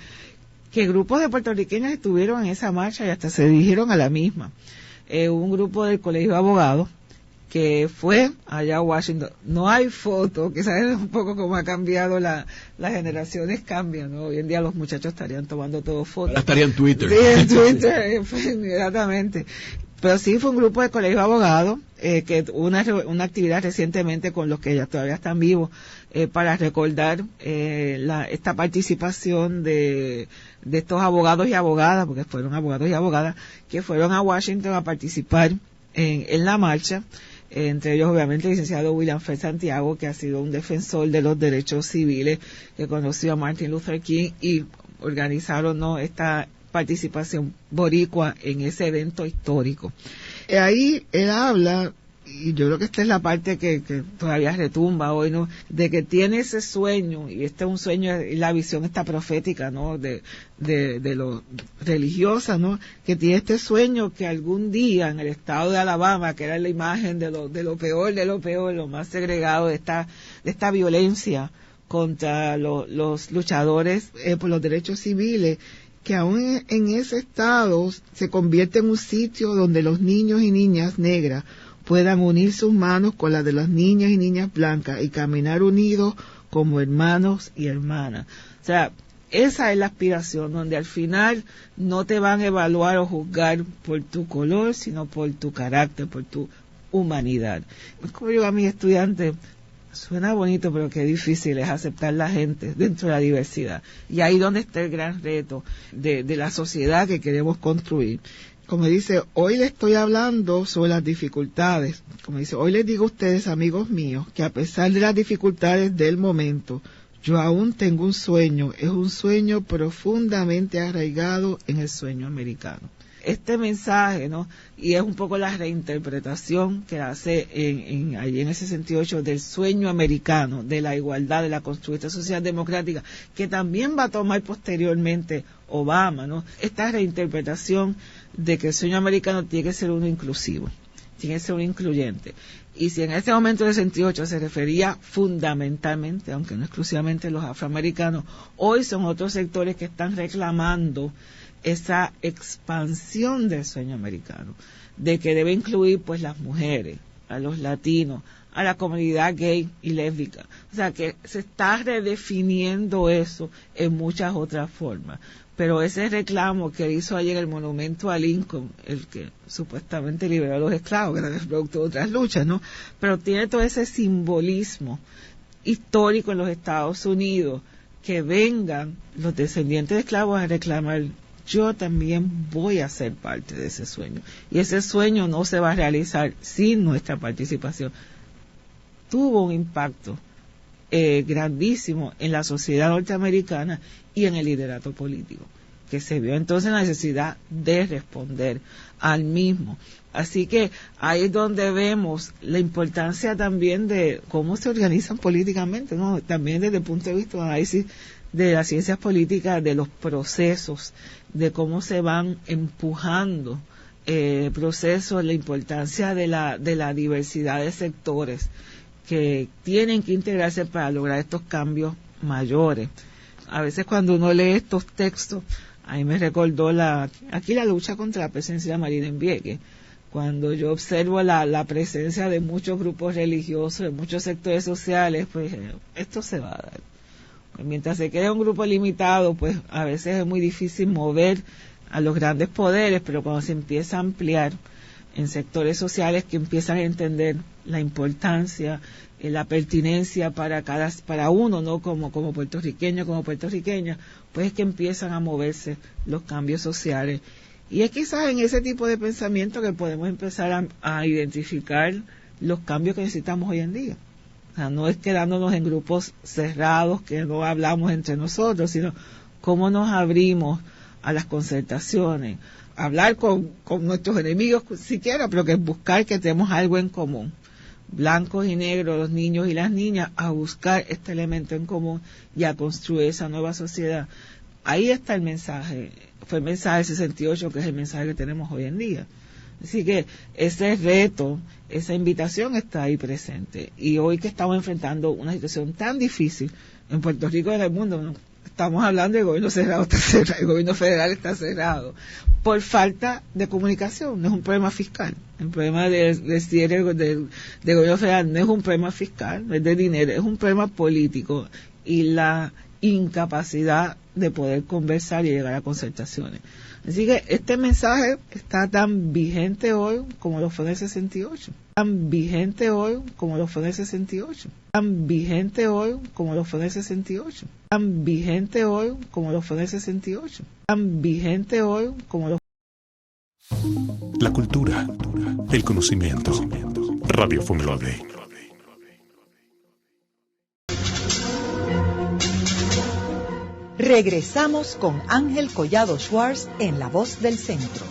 C: que grupos de puertorriqueños estuvieron en esa marcha y hasta se dirigieron a la misma. Un grupo del Colegio de Abogados que fue allá a Washington. No hay foto, que sabes un poco cómo ha cambiado las generaciones cambian, ¿no? Hoy en día los muchachos estarían tomando todo fotos.
B: Ahora estaría en Twitter.
C: Sí, en Twitter, inmediatamente. Pero sí fue un grupo de colegio de abogados que una actividad recientemente con los que ya todavía están vivos para recordar esta participación de estos abogados y abogadas, porque fueron abogados y abogadas que fueron a Washington a participar en la marcha. Entre ellos, obviamente, el licenciado William Fer Santiago, que ha sido un defensor de los derechos civiles, que conoció a Martin Luther King y organizaron, ¿no?, esta participación boricua en ese evento histórico. Ahí él habla, y yo creo que esta es la parte que todavía retumba hoy, ¿no?, de que tiene ese sueño, y este es un sueño, y la visión esta profética, ¿no?, de lo religiosa, ¿no?, que tiene este sueño que algún día en el estado de Alabama, que era la imagen de lo peor, lo más segregado de esta violencia contra los luchadores por los derechos civiles, que aún en ese estado se convierte en un sitio donde los niños y niñas negras puedan unir sus manos con las de las niñas y niñas blancas y caminar unidos como hermanos y hermanas. O sea, esa es la aspiración, donde al final no te van a evaluar o juzgar por tu color, sino por tu carácter, por tu humanidad. Es como digo a mis estudiantes, suena bonito, pero qué difícil es aceptar la gente dentro de la diversidad. Y ahí donde está el gran reto de la sociedad que queremos construir. Como dice, hoy les estoy hablando sobre las dificultades. Como dice, hoy les digo a ustedes, amigos míos, que a pesar de las dificultades del momento, yo aún tengo un sueño. Es un sueño profundamente arraigado en el sueño americano. este mensaje, ¿no? Y es un poco la reinterpretación que hace allí en ese 68 del sueño americano, de la igualdad, de la construcción social democrática, que también va a tomar posteriormente Obama, ¿no? Esta reinterpretación de que el sueño americano tiene que ser uno inclusivo, tiene que ser uno incluyente. Y si en este momento del 68 se refería fundamentalmente, aunque no exclusivamente los afroamericanos, hoy son otros sectores que están reclamando esa expansión del sueño americano, de que debe incluir pues las mujeres, a los latinos, a la comunidad gay y lésbica. O sea que se está redefiniendo eso en muchas otras formas. Pero ese reclamo que hizo ayer el monumento a Lincoln, el que supuestamente liberó a los esclavos, que era el producto de otras luchas, ¿no? Pero tiene todo ese simbolismo histórico en los Estados Unidos, que vengan los descendientes de esclavos a reclamar: yo también voy a ser parte de ese sueño. Y ese sueño no se va a realizar sin nuestra participación. Tuvo un impacto grandísimo en la sociedad norteamericana y en el liderato político, que se vio entonces la necesidad de responder al mismo. Así que ahí es donde vemos la importancia también de cómo se organizan políticamente, ¿no? También desde el punto de vista de análisis de las ciencias políticas, de los procesos, de cómo se van empujando procesos, la importancia de la diversidad de sectores que tienen que integrarse para lograr estos cambios mayores. A veces cuando uno lee estos textos, a mí me recordó aquí la lucha contra la presencia de Marina en Vieques. Cuando yo observo la presencia de muchos grupos religiosos, de muchos sectores sociales, pues esto se va a dar. Mientras se quede un grupo limitado, pues a veces es muy difícil mover a los grandes poderes, pero cuando se empieza a ampliar en sectores sociales que empiezan a entender la importancia, la pertinencia para uno, ¿no? Como puertorriqueño, como puertorriqueña, pues es que empiezan a moverse los cambios sociales. Y es quizás en ese tipo de pensamiento que podemos empezar a identificar los cambios que necesitamos hoy en día. O sea, no es quedándonos en grupos cerrados que no hablamos entre nosotros, sino cómo nos abrimos a las concertaciones, hablar con nuestros enemigos siquiera, pero que buscar que tenemos algo en común. Blancos y negros, los niños y las niñas, a buscar este elemento en común y a construir esa nueva sociedad. Ahí está el mensaje, fue el mensaje del 68, que es el mensaje que tenemos hoy en día. Así que ese reto, esa invitación está ahí presente. Y hoy que estamos enfrentando una situación tan difícil en Puerto Rico y en el mundo, ¿no? Estamos hablando del gobierno cerrado, está cerrado, el gobierno federal está cerrado, por falta de comunicación. No es un problema fiscal. El problema del cierre del gobierno federal no es un problema fiscal, no es de dinero, es un problema político y la incapacidad de poder conversar y llegar a concertaciones. Así que este mensaje está tan vigente hoy como lo fue en el 68. Tan vigente hoy como lo fue en el 68. Tan vigente hoy como lo fue en el 68. Tan vigente hoy como lo fue en el 68. Tan vigente hoy como lo.
D: La cultura, el conocimiento. Radio Funglode.
A: Regresamos con Ángel Collado Schwartz en La Voz del Centro.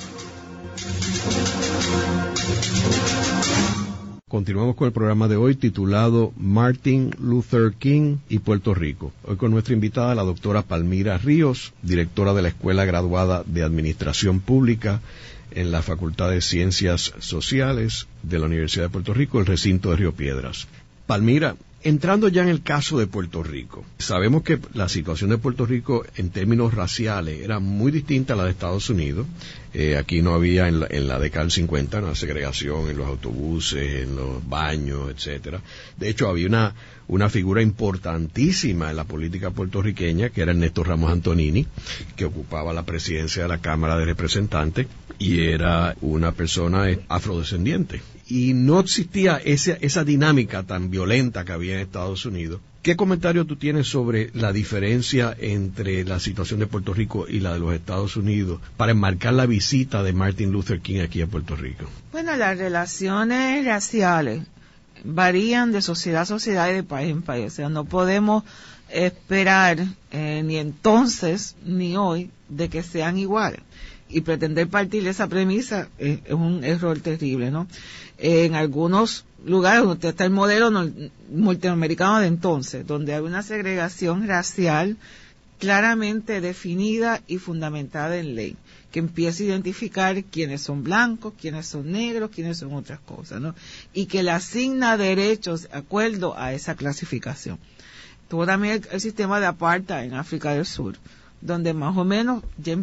B: Continuamos con el programa de hoy titulado Martin Luther King y Puerto Rico. Hoy con nuestra invitada, la doctora Palmira Ríos, directora de la Escuela Graduada de Administración Pública en la Facultad de Ciencias Sociales de la Universidad de Puerto Rico, el recinto de Río Piedras. Palmira, entrando ya en el caso de Puerto Rico, sabemos que la situación de Puerto Rico en términos raciales era muy distinta a la de Estados Unidos. Aquí no había en la década del 50 una segregación en los autobuses, en los baños, etcétera. De hecho, había una figura importantísima en la política puertorriqueña, que era Ernesto Ramos Antonini, que ocupaba la presidencia de la Cámara de Representantes y era una persona afrodescendiente. Y no existía esa dinámica tan violenta que había en Estados Unidos. ¿Qué comentario tú tienes sobre la diferencia entre la situación de Puerto Rico y la de los Estados Unidos para enmarcar la visita de Martin Luther King aquí a Puerto Rico?
C: Bueno, las relaciones raciales varían de sociedad a sociedad y de país en país. O sea, no podemos esperar ni entonces ni hoy de que sean iguales. y pretender partir de esa premisa es un error terrible, ¿no? En algunos lugares donde está el modelo norteamericano de entonces, donde hay una segregación racial claramente definida y fundamentada en ley, que empieza a identificar quiénes son blancos, quiénes son negros, quiénes son otras cosas, ¿no? Y que le asigna derechos de acuerdo a esa clasificación. Tuvo también el sistema de apartheid en África del Sur, donde más o menos ya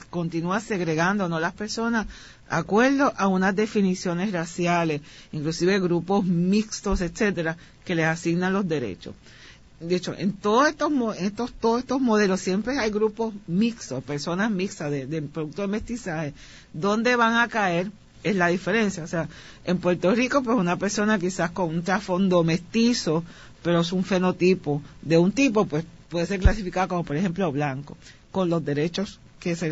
C: continúa segregando, ¿no?, las personas de acuerdo a unas definiciones raciales, inclusive grupos mixtos, etcétera, que les asignan los derechos. De hecho, en todos estos modelos siempre hay grupos mixtos, personas mixtas de producto de mestizaje. ¿Dónde van a caer? Es la diferencia. O sea, en Puerto Rico, pues una persona quizás con un trasfondo mestizo, pero es un fenotipo de un tipo, pues puede ser clasificada como, por ejemplo, blanco, con los derechos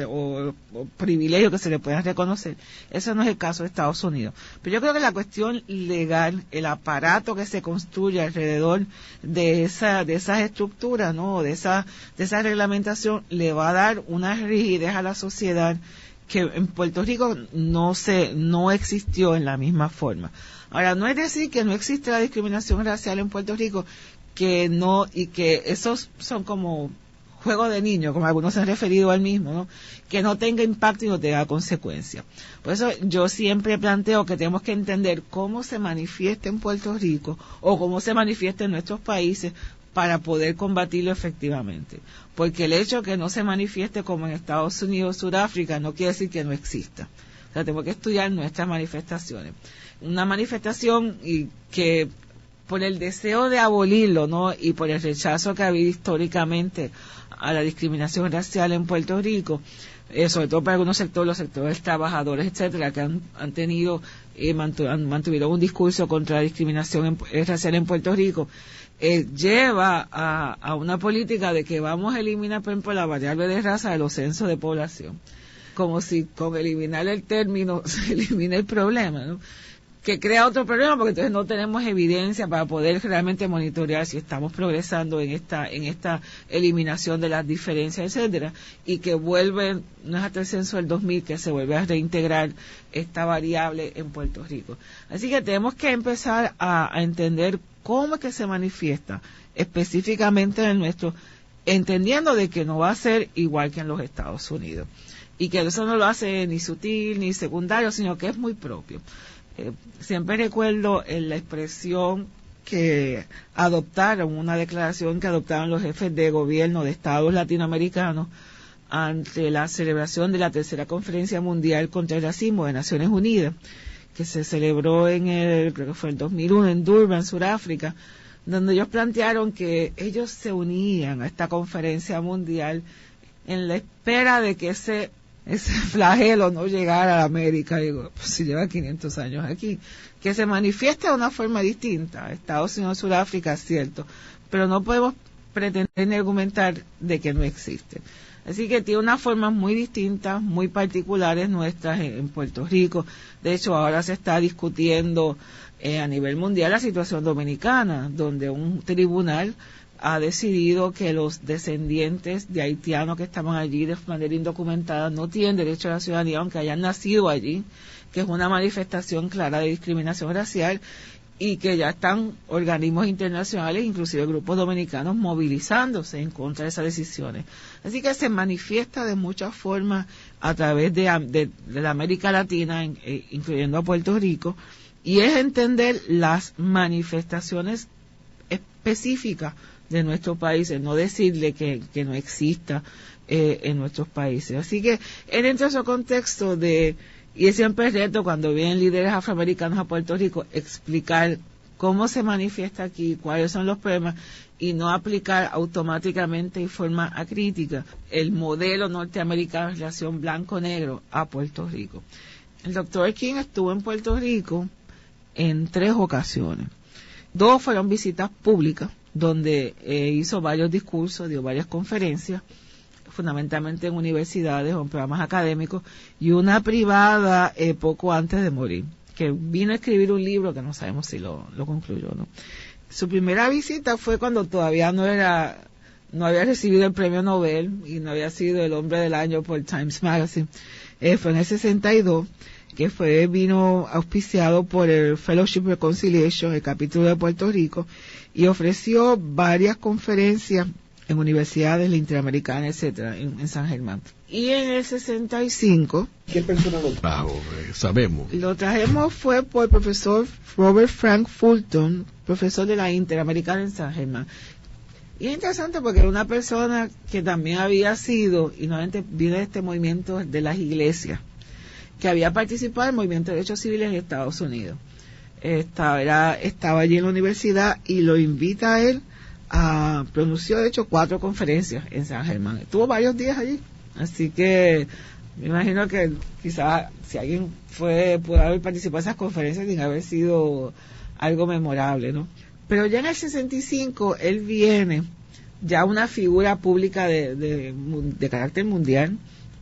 C: o privilegios que se le puedan reconocer. Eso no es el caso de Estados Unidos. Pero yo creo que la cuestión legal, el aparato que se construye alrededor de esas estructuras, ¿no?, de esa reglamentación, le va a dar una rigidez a la sociedad que en Puerto Rico no existió en la misma forma. Ahora, no es decir que no existe la discriminación racial en Puerto Rico, que no, y que esos son como juego de niños, como algunos se han referido al mismo, ¿no?, que no tenga impacto y no tenga consecuencias. Por eso yo siempre planteo que tenemos que entender cómo se manifiesta en Puerto Rico o cómo se manifiesta en nuestros países para poder combatirlo efectivamente. Porque el hecho que no se manifieste como en Estados Unidos, Sudáfrica, no quiere decir que no exista. O sea, tenemos que estudiar nuestras manifestaciones. Una manifestación y que por el deseo de abolirlo, ¿no?, y por el rechazo que ha habido históricamente a la discriminación racial en Puerto Rico, sobre todo para algunos sectores, los sectores trabajadores, etcétera, que han tenido, mantuvieron un discurso contra la discriminación racial en Puerto Rico, lleva a una política de que vamos a eliminar, por ejemplo, la variable de raza de los censos de población, como si con eliminar el término se elimina el problema, ¿no?, que crea otro problema, porque entonces no tenemos evidencia para poder realmente monitorear si estamos progresando en esta eliminación de las diferencias, etcétera, y que vuelve, no es hasta el censo del 2000 que se vuelve a reintegrar esta variable en Puerto Rico. Así que tenemos que empezar a entender cómo es que se manifiesta específicamente en el nuestro, entendiendo de que no va a ser igual que en los Estados Unidos, y que eso no lo hace ni sutil ni secundario, sino que es muy propio. Siempre recuerdo la expresión que adoptaron, una declaración que adoptaron los jefes de gobierno de estados latinoamericanos ante la celebración de la tercera conferencia mundial contra el racismo de Naciones Unidas, que se celebró creo que fue el 2001 en Durban, Sudáfrica, donde ellos plantearon que ellos se unían a esta conferencia mundial en la espera de que ese flagelo no llegara a la América. Digo, pues si lleva 500 años aquí, que se manifiesta de una forma distinta. Estados Unidos, Sudáfrica, es cierto, pero no podemos pretender ni argumentar de que no existe. Así que tiene unas formas muy distintas, muy particulares nuestras en Puerto Rico. De hecho, ahora se está discutiendo a nivel mundial la situación dominicana, donde un tribunal ha decidido que los descendientes de haitianos que estaban allí de manera indocumentada no tienen derecho a la ciudadanía aunque hayan nacido allí, que es una manifestación clara de discriminación racial, y que ya están organismos internacionales, inclusive grupos dominicanos, movilizándose en contra de esas decisiones. Así que se manifiesta de muchas formas a través de la América Latina, incluyendo a Puerto Rico, y es entender las manifestaciones específicas de nuestros países, no decirle que no exista en nuestros países. Así que dentro de ese contexto y es siempre reto cuando vienen líderes afroamericanos a Puerto Rico, explicar cómo se manifiesta aquí, cuáles son los problemas, y no aplicar automáticamente y forma acrítica el modelo norteamericano en relación blanco-negro a Puerto Rico. El doctor King estuvo en Puerto Rico en 3 ocasiones. 2 fueron visitas públicas, donde hizo varios discursos, dio varias conferencias, fundamentalmente en universidades o en programas académicos, y una privada poco antes de morir, que vino a escribir un libro que no sabemos si lo concluyó, ¿no? Su primera visita fue cuando todavía no era no había recibido el premio Nobel y no había sido el hombre del año por Times Magazine. Fue en el 62 que vino auspiciado por el Fellowship Reconciliation, el capítulo de Puerto Rico, y ofreció varias conferencias en universidades interamericanas, etcétera, en San Germán. Y en el 65...
B: ¿Qué persona lo trajo? Sabemos.
C: Lo trajemos fue por el profesor Robert Frank Fulton, profesor de la Interamericana en San Germán. Y es interesante porque era una persona que también había sido, y nuevamente viene de este movimiento de las iglesias, que había participado en el movimiento de derechos civiles en Estados Unidos. Estaba allí en la universidad y lo invita a él pronunció de hecho 4 conferencias en San Germán. Estuvo varios días allí. Así que me imagino que quizás si alguien pudo haber participado en esas conferencias, tiene que haber sido algo memorable, ¿no? Pero ya en el 65 él viene ya una figura pública de carácter mundial,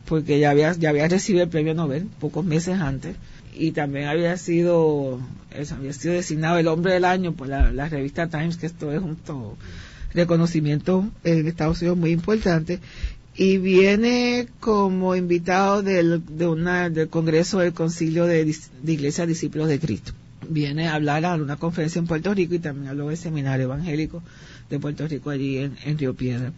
C: porque ya había recibido el premio Nobel pocos meses antes, y también había sido designado el hombre del año por la revista Times, que esto es un reconocimiento en Estados Unidos muy importante, y viene como invitado del Congreso del Concilio de Iglesias Discípulos de Cristo. Viene a hablar a una conferencia en Puerto Rico y también habló del Seminario Evangélico de Puerto Rico allí en Río Piedra.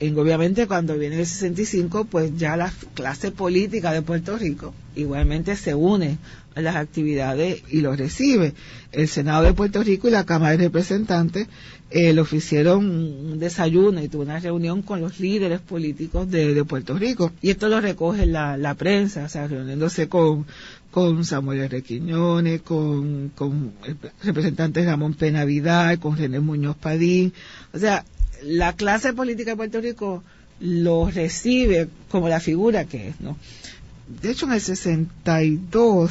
C: Obviamente cuando viene el 65, pues ya la clase política de Puerto Rico igualmente se une a las actividades y lo recibe. El Senado de Puerto Rico y la Cámara de Representantes le ofrecieron un desayuno y tuvo una reunión con los líderes políticos de Puerto Rico. Y esto lo recoge la prensa, o sea, reuniéndose con Samuel R. Quiñones, con el representante Ramón Pena Vidal, con René Muñoz Padín. O sea, la clase política de Puerto Rico lo recibe como la figura que es, ¿no? De hecho, en el 62,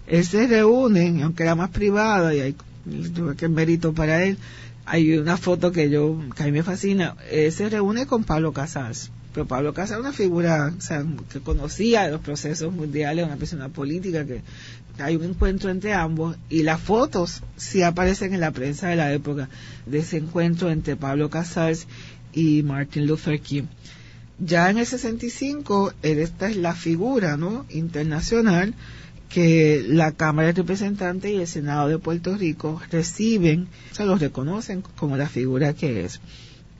C: él se reúne, aunque era más privada, y hay que mérito para él, hay una foto que a mí me fascina. Él se reúne con Pablo Casals. Pero Pablo Casals es una figura, o sea, que conocía los procesos mundiales, una persona política, que hay un encuentro entre ambos, y las fotos sí aparecen en la prensa de la época de ese encuentro entre Pablo Casals y Martin Luther King. Ya en el 65, esta es la figura, ¿no?, internacional que la Cámara de Representantes y el Senado de Puerto Rico reciben, o sea, los reconocen como la figura que es.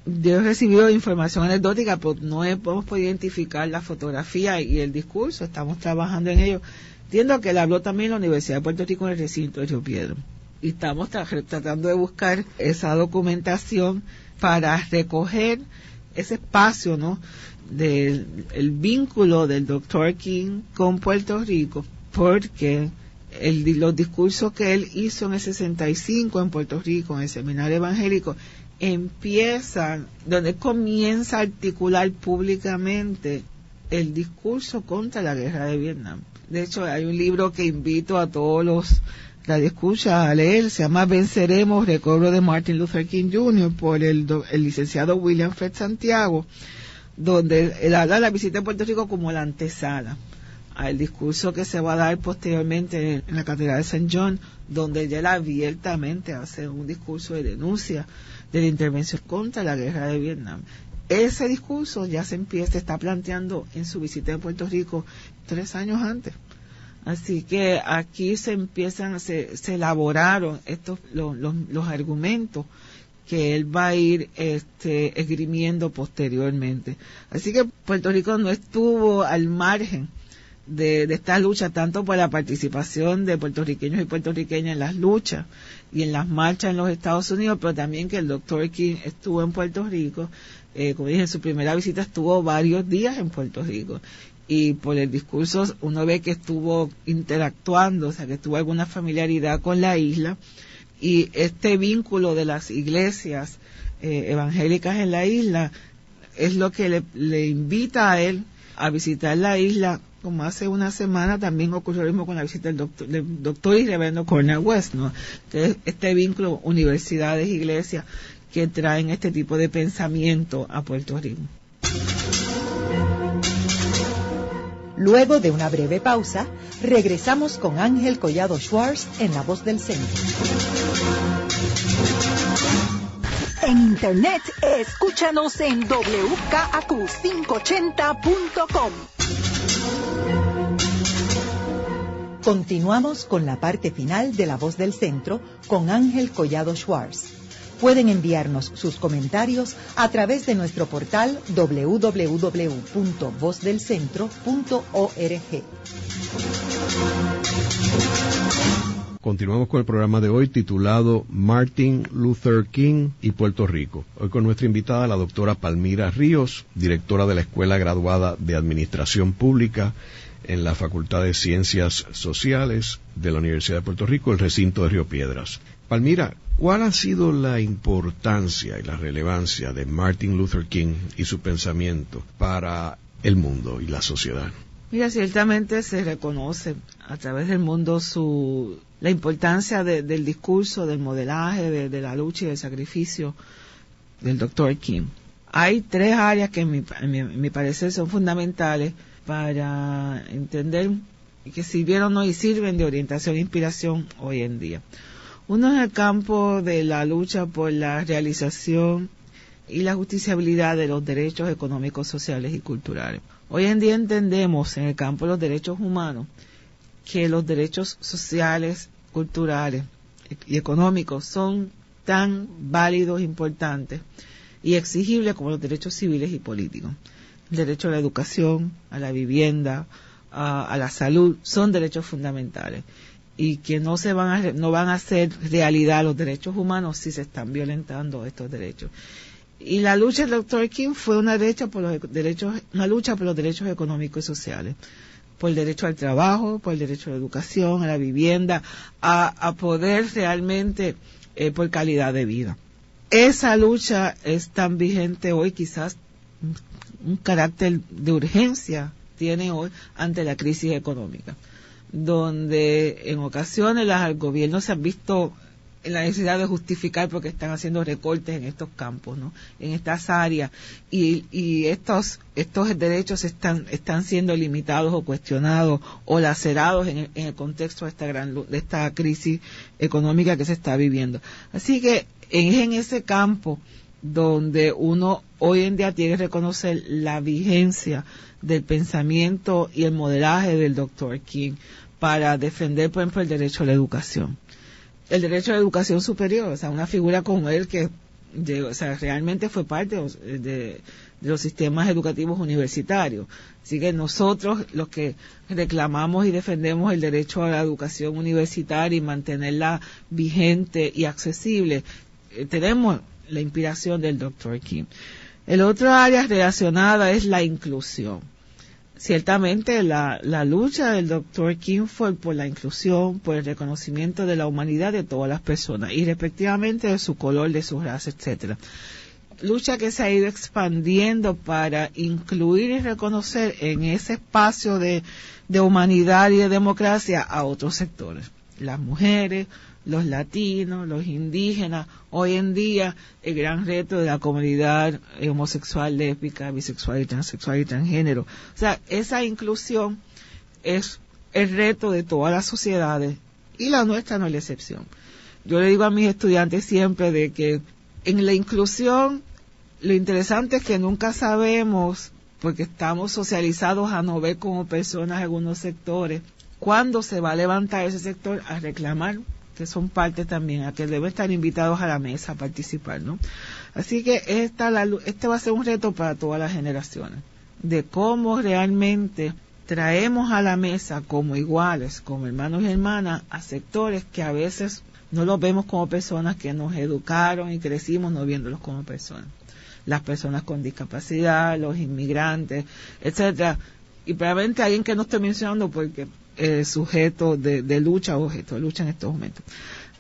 C: Yo he recibido información anecdótica, pero no hemos podido identificar la fotografía y el discurso. Estamos trabajando en ello. Entiendo que él habló también en la Universidad de Puerto Rico en el recinto de Río Piedra. Y estamos tratando de buscar esa documentación para recoger ese espacio, ¿no?, del vínculo del Dr. King con Puerto Rico, porque los discursos que él hizo en el 65 en Puerto Rico, en el Seminario Evangélico, empiezan donde comienza a articular públicamente el discurso contra la guerra de Vietnam. De hecho, hay un libro que invito a todos los radioescuchas a leer, se llama Venceremos, recobro de Martin Luther King Jr. por el licenciado William Fred Santiago, donde él habla de la visita a Puerto Rico como la antesala al discurso que se va a dar posteriormente en la Catedral de St. John, donde ya él abiertamente hace un discurso de denuncia de la intervención contra la guerra de Vietnam. Ese discurso ya se está planteando en su visita a Puerto Rico 3 años antes. Así que aquí se elaboraron los argumentos que él va a ir esgrimiendo posteriormente. Así que Puerto Rico no estuvo al margen de esta lucha, tanto por la participación de puertorriqueños y puertorriqueñas en las luchas y en las marchas en los Estados Unidos, pero también que el Dr. King estuvo en Puerto Rico. Como dije, en su primera visita estuvo varios días en Puerto Rico, y por el discurso uno ve que estuvo interactuando, o sea, que tuvo alguna familiaridad con la isla, y este vínculo de las iglesias evangélicas en la isla es lo que le invita a él a visitar la isla. Como hace una semana también ocurrió lo mismo con la visita del doctor y reverendo Cornel West, ¿no? Entonces, este vínculo universidades, iglesias, que traen este tipo de pensamiento a Puerto Rico.
A: Luego de una breve pausa, regresamos con Ángel Collado Schwartz en La Voz del Centro. En Internet, escúchanos en wkaq580.com. Continuamos con la parte final de La Voz del Centro con Ángel Collado Schwartz. Pueden enviarnos sus comentarios a través de nuestro portal www.vozdelcentro.org.
B: Continuamos con el programa de hoy titulado Martin Luther King y Puerto Rico. Hoy con nuestra invitada, la doctora Palmira Ríos, directora de la Escuela Graduada de Administración Pública en la Facultad de Ciencias Sociales de la Universidad de Puerto Rico, el recinto de Río Piedras. Palmira, ¿cuál ha sido la importancia y la relevancia de Martin Luther King y su pensamiento para el mundo y la sociedad?
C: Mira, ciertamente se reconoce a través del mundo la importancia del discurso, del modelaje, de la lucha y del sacrificio del Dr. King. Hay tres áreas que en mi parecer son fundamentales para entender que sirvieron y sirven de orientación e inspiración hoy en día. Uno es el campo de la lucha por la realización y la justiciabilidad de los derechos económicos, sociales y culturales. Hoy en día entendemos en el campo de los derechos humanos que los derechos sociales, culturales y económicos son tan válidos, importantes y exigibles como los derechos civiles y políticos. El derecho a la educación, a la vivienda, a la salud, son derechos fundamentales y que no van a hacer realidad los derechos humanos si se están violentando estos derechos. Y la lucha del Dr. King fue una lucha por los derechos económicos y sociales, por el derecho al trabajo, por el derecho a la educación, a la vivienda, a poder realmente por calidad de vida. Esa lucha es tan vigente hoy, quizás un carácter de urgencia tiene hoy ante la crisis económica, donde en ocasiones los gobiernos se han visto en la necesidad de justificar porque están haciendo recortes en estos campos, ¿no? En estas áreas, y estos derechos están siendo limitados o cuestionados o lacerados en el contexto de esta crisis económica que se está viviendo. Así que es en ese campo donde uno hoy en día tiene que reconocer la vigencia del pensamiento y el modelaje del Dr. King para defender, por ejemplo, el derecho a la educación. El derecho a la educación superior, o sea, una figura como él que realmente fue parte de los sistemas educativos universitarios. Así que nosotros, los que reclamamos y defendemos el derecho a la educación universitaria y mantenerla vigente y accesible, tenemos la inspiración del Dr. King. El otro área relacionada es la inclusión. Ciertamente la lucha del Dr. King fue por la inclusión, por el reconocimiento de la humanidad de todas las personas y respectivamente de su color, de su raza, etcétera. Lucha que se ha ido expandiendo para incluir y reconocer en ese espacio de humanidad y de democracia a otros sectores. Las mujeres, los latinos, los indígenas, hoy en día el gran reto de la comunidad homosexual, lésbica, bisexual y transexual y transgénero. O sea, esa inclusión es el reto de todas las sociedades y la nuestra no es la excepción. Yo le digo a mis estudiantes siempre de que en la inclusión lo interesante es que nunca sabemos, porque estamos socializados a no ver como personas en algunos sectores, cuándo se va a levantar ese sector a reclamar que son parte también, a que deben estar invitados a la mesa a participar, ¿no? Así que este va a ser un reto para todas las generaciones, de cómo realmente traemos a la mesa como iguales, como hermanos y hermanas, a sectores que a veces no los vemos como personas, que nos educaron y crecimos no viéndolos como personas. Las personas con discapacidad, los inmigrantes, etcétera. Y probablemente alguien que no estoy mencionando porque sujeto de lucha o objeto de lucha en estos momentos.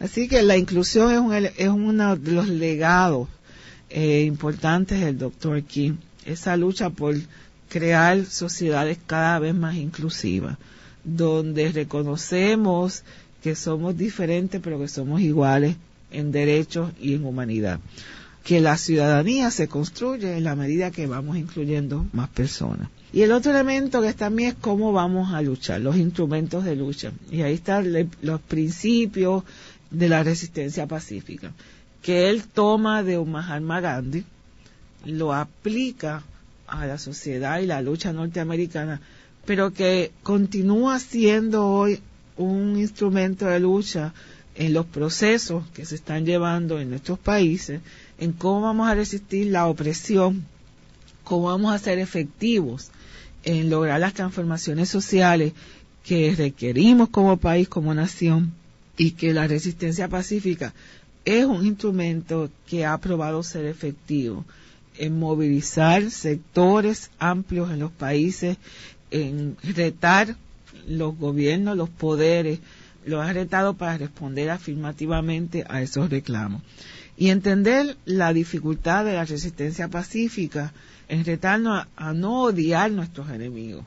C: Así que la inclusión es uno de los legados importantes del Dr. King, esa lucha por crear sociedades cada vez más inclusivas, donde reconocemos que somos diferentes pero que somos iguales en derechos y en humanidad. Que la ciudadanía se construye en la medida que vamos incluyendo más personas. Y el otro elemento que también es cómo vamos a luchar, los instrumentos de lucha. Y ahí están los principios de la resistencia pacífica, que él toma de Mahatma Gandhi, lo aplica a la sociedad y la lucha norteamericana, pero que continúa siendo hoy un instrumento de lucha en los procesos que se están llevando en nuestros países, en cómo vamos a resistir la opresión, cómo vamos a ser efectivos en lograr las transformaciones sociales que requerimos como país, como nación, y que la resistencia pacífica es un instrumento que ha probado ser efectivo en movilizar sectores amplios en los países, en retar los gobiernos, los poderes, los ha retado para responder afirmativamente a esos reclamos. Y entender la dificultad de la resistencia pacífica en retarnos a no odiar nuestros enemigos,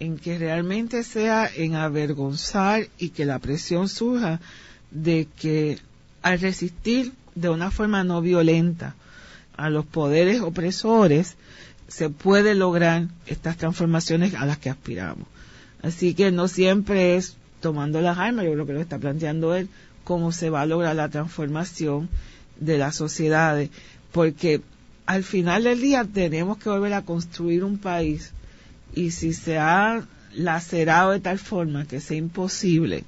C: en que realmente sea en avergonzar y que la presión surja de que al resistir de una forma no violenta a los poderes opresores, se puede lograr estas transformaciones a las que aspiramos. Así que no siempre es tomando las armas, yo creo que lo está planteando él, cómo se va a lograr la transformación de las sociedades, porque al final del día tenemos que volver a construir un país, y si se ha lacerado de tal forma que sea imposible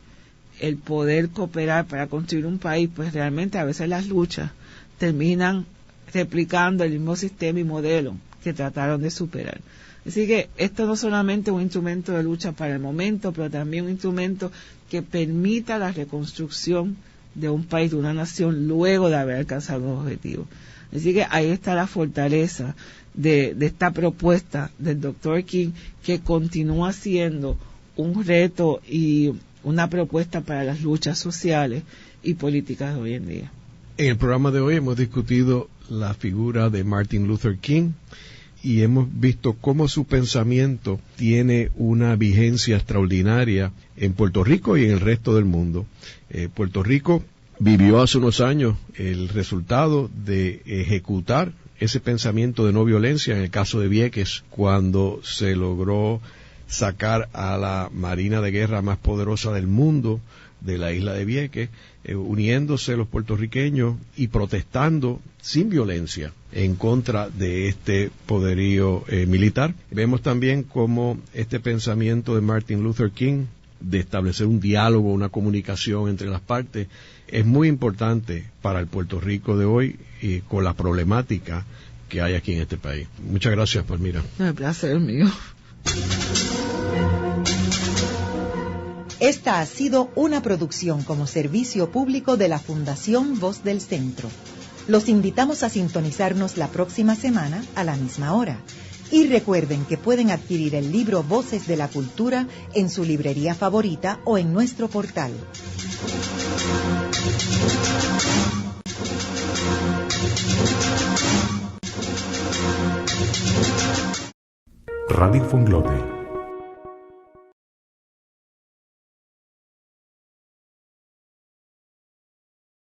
C: el poder cooperar para construir un país, pues realmente a veces las luchas terminan replicando el mismo sistema y modelo que trataron de superar. Así que esto no solamente es un instrumento de lucha para el momento, pero también un instrumento que permita la reconstrucción de un país, de una nación, luego de haber alcanzado los objetivos. Así que ahí está la fortaleza de esta propuesta del Dr. King, que continúa siendo un reto y una propuesta para las luchas sociales y políticas de hoy en día.
B: En el programa de hoy hemos discutido la figura de Martin Luther King y hemos visto cómo su pensamiento tiene una vigencia extraordinaria en Puerto Rico y en el resto del mundo. Puerto Rico vivió hace unos años el resultado de ejecutar ese pensamiento de no violencia en el caso de Vieques, cuando se logró sacar a la marina de guerra más poderosa del mundo de la isla de Vieques, uniéndose los puertorriqueños y protestando sin violencia en contra de este poderío militar. Vemos también cómo este pensamiento de Martin Luther King de establecer un diálogo, una comunicación entre las partes, es muy importante para el Puerto Rico de hoy y con la problemática que hay aquí en este país. Muchas gracias, Palmira.
C: Un placer mío.
A: Esta ha sido una producción como servicio público de la Fundación Voz del Centro. Los invitamos a sintonizarnos la próxima semana a la misma hora. Y recuerden que pueden adquirir el libro Voces de la Cultura en su librería favorita o en nuestro portal.
D: Radio Funglode